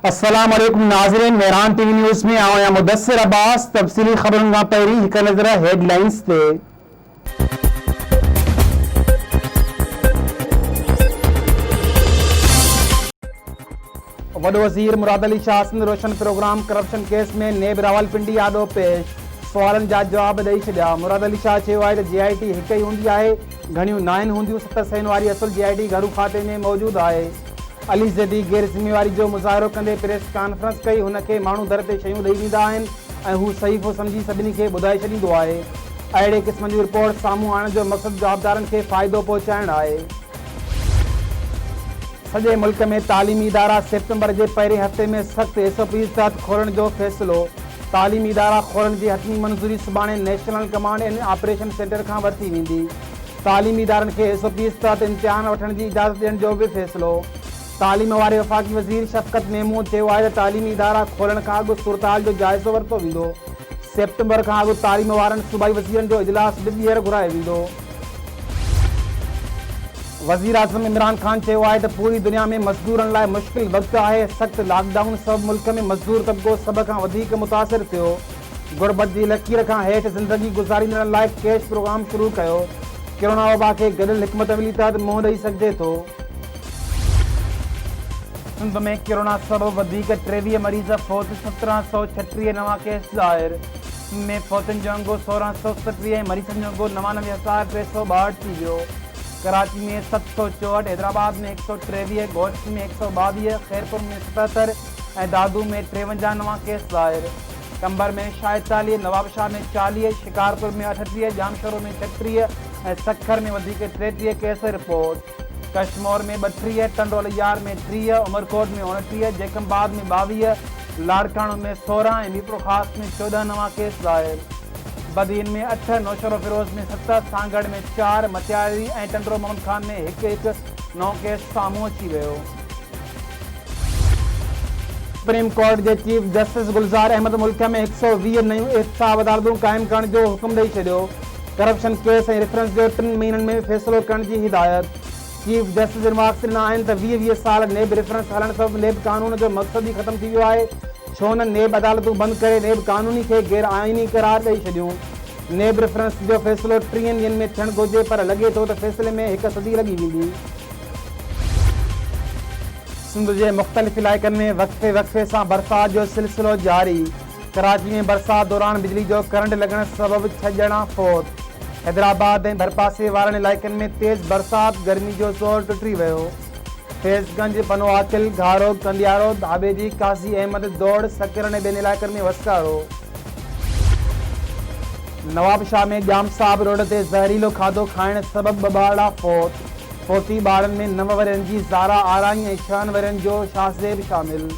अस्सलाम वालेकुम नाज़रीन, मेहरान टीवी न्यूज़ में आया मुदस्सिर अब्बास। तफसीली खबरों का पहिरीं हिक नज़र हेडलाइंस ते। वॾो वज़ीर मुराद अली शाह सिंध रोशन प्रोग्राम करप्शन केस में नेब रावलपिंडी आॾो पेश, सुवालनि जा जवाब ॾेई छॾिया। मुराद अली शाह चयो आहे त GIT हिकु ई हूंदी आहे, घणियूं न आहिनि हूंदियूं। 7 सैन वारी असुल GIT घरू खाते में मौजूदु आहे। अली ज़ैदी गैर ज़िम्मेवारी जो मुज़ाहिरो कंदे प्रेस कॉन्फ्रेंस कई। हुनखे माण्हू दर ते शयूं ॾेई ॾींदा आहिनि ऐं हू सहीफ़ो सम्झी सभिनी खे ॿुधाए छॾींदो आहे। अहिड़े क़िस्म जी रिपोर्ट साम्हूं आणण जो मक़सदु जवाबदारनि खे फ़ाइदो पहुचाइणु आहे। सॼे मुल्क में तालीमी इदारा सितंबर जे पहिरें हफ़्ते में सख़्त SOPs तहत खोलण जो फ़ैसिलो। तालीमी इदारा खोलण जी हतमी मंज़ूरी सुभाणे national command and operation centre खां वरिती वेंदी। तालीमी इदारनि खे SOPs तहत इम्तिहान वठण जी इजाज़त ॾियण जो बि फ़ैसिलो। तालीम वारे वफ़ाक़ी वज़ीर शफ़क़त महमूद चयो आहे त तालीमी इदारा खोलण खां अॻु सूरतहाल जो जाइज़ो वरितो वेंदो। सेप्टेंबर खां अॻु तालीम वारनि सूबाई वज़ीरनि जो इजलास बि ॿीहर घुराए वेंदो। वज़ीर आज़म इमरान ख़ान चयो आहे त पूरी दुनिया में मज़दूरनि लाइ मुश्किल वक़्तु आहे। सख़्त लॉकडाउन सबबि मुल्क में मज़दूर तबिको सभ खां वधीक मुतासिर थियो। गुरबत जी लकीर खां हेठि ज़िंदगी गुज़ारींदड़ लाइ कैश प्रोग्राम शुरू कयो। कोरोना वबा खे गॾियल हिकमत अमली तहत मुंहुं ॾेई सघिजे थो। सिंध में कोरोना सबबि वधीक 23 मरीज़ फ़ौत, 1736 नवां केस ज़ाहिर। सिंध में फ़ौतुनि जो अंगो 1637 ऐं मरीज़नि जो अंगो 99,362 थी वियो। कराची में 764, हैदराबाद में 123, गोहटी में 122, खैरपुर में 77 ऐं दादू में 53 नवां केस ज़ाहिर। कंबर में 46, नवाबशाह में 40, शिकारपुर में 38, जामशोरो में 36 ऐं सखर में वधीक 33 केस रिपोर्ट। कश्मोर में 32, टंडोलियार में 30, उमरकोट में 29, जैकमबाद में 22, लाड़काणो में 16 ऐं मीरपुर ख़ास में 14 नवां केस ज़ाहिर। बदीन में 8, नौशरो फिरोज़ में 7, सांगड़ में 4, मटियारी ऐं टंडरो मोहम्मद खान में हिकु नओं केस साम्हूं अची वियो। सुप्रीम कोर्ट जे चीफ जस्टिस गुलज़ार अहमद मुल्क में 120 नयूं एहतिसाब अदालतूं क़ाइमु करण जो हुकुम ॾेई छॾियो। करप्शन केस ऐं रेफरेंस जो 3 महीननि में फ़ैसिलो करण जी हिदायत। चीफ जस्टिस इनवाक्स ॾिना आहिनि त 20-20 साल नेब रेफरेंस हलण सबबि नेब कानून जो मक़सदु ई ख़तमु थी वियो आहे। छो न नेब अदालतूं बंदि करे नेब कानूनी खे गैर आइनी करार ॾेई छॾियूं। नेब रेफरेंस जो फ़ैसिलो 30 ॾींहनि में थियणु घुरिजे, पर लॻे थो त फ़ैसिले में 1 सदी लॻी वेंदी। सिंध जे मुख़्तलिफ़ इलाइक़नि में वक़्फ़े सां बरसाति जो सिलसिलो जारी। कराची में बरसाति दौरान बिजली जो करंट लॻण सबबि 6 ॼणा फ़ौत। हैदराबाद ऐं भरपासे वारनि इलाइक़नि में तेज़ बरसाति, गर्मी जो ज़ोर टुटी वियो। फैज़गंज, पनोआकिल, घारो, कंडियारो, धाबेजी, काज़ी अहमद, दौड़, सकरन ऐं ॿियनि इलाइक़नि में वसकारो। नवाबशाह में जाम साहब रोड ते ज़हरीलो खाधो खाइण सबबि 2 ॿारड़ा फ़ौत। फ़ौती ॿारनि में 9 वरियनि जी ज़ारा आराई ऐं 6 वरियनि जो शाहज़ेब शामिल।